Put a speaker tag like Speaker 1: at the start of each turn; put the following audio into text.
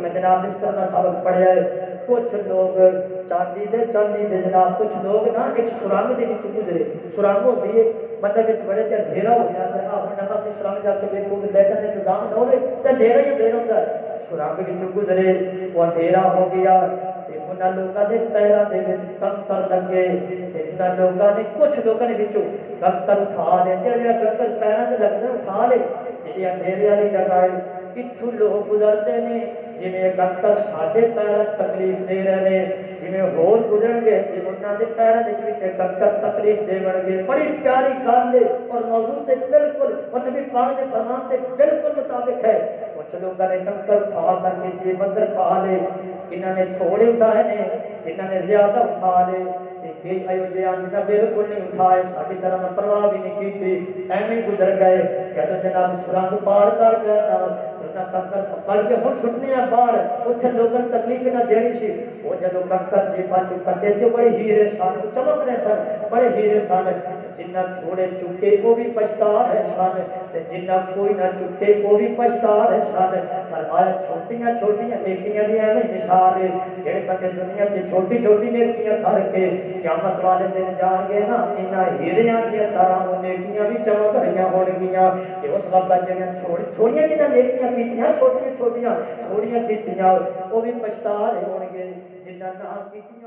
Speaker 1: میں جناب اس طرح کا سبق پڑھیا ہے کچھ لوگ چاندی دے جناب کچھ لوگ نا ایک سرنگ دے وچ گزرے سرنگ ہوندی ہے بندہ وچ بڑے تے اندھیرا ہو جاتا ہے ہن نہ اپنی سرنگ جا کے دیکھو کہ لیٹن کا انتظام نہ ہوے تے اندھیرا ہی اندھیرا ہوندا ہے سرنگ وچ گزرے وہ اندھیرا ہو گیا تے انہاں لوکاں دے پیراں دے وچ کنکر لگے تے انہاں لوکاں نے کچھ لوکاں نے وچوں کنکر اٹھا لے جڑا کنکر پیراں تے لگدا اٹھا لے تے اندھیرے والی جگہ ہے اتھوں لوگ گزرتے ہیں جویں کنکر ساڈے پیراں تکلیف دے رہے ہیں جویں ہور گزرن گے تے انہاں دے پیراں دے وچ کنکر تکلیف دے گے بڑی پیاری گل ہے اور موضوع تے بالکل اور نبی پاک دے فرمان تے بالکل مطابق ہے کچھ لوگوں نے کنکر اٹھا کر کے جی بندر پا لے انہوں نے تھوڑے اٹھائے نے انہوں نے زیادہ اٹھا لے جنہیں بالکل نہیں اٹھائے ساری طرح میں پرواہ بھی نہیں کی تھی ایویں گزر گئے جب جناب سرنگ پار کر گیا کنکر پکڑ کے ہوں چھٹنے ہیں باہر اتنے لوگوں نے تکلیف نہ دینی سی وہ جب کنکر جیبا چ کٹے تھے بڑے ہیرے سن وہ چمک رہے سن بڑے ہیرے سن جنہ تھوڑے چکے وہ بھی پچھتا رہے سن جنہ کوئی نہ چکے وہ بھی پچھتا رہے سن فرمایا چھوٹیاں چھوٹیاں نیکیاں دی ایویں مثال ہے جڑے بندے دنیا کی چھوٹی چھوٹی نیکیاں کر کے قیامت والے دن جان گے نا انہاں ہیریاں دی طرح وہ نیکیاں بھی چمک رہیاں ہون گیاں تے اس وقت جڑیاں تھوڑیاں جنہاں نیکیاں کیتیاں چھوٹیاں چھوٹیاں تھوڑیاں کیتیاں وہ بھی پچھتا رہے ہون گے جنہاں نہ کیتیاں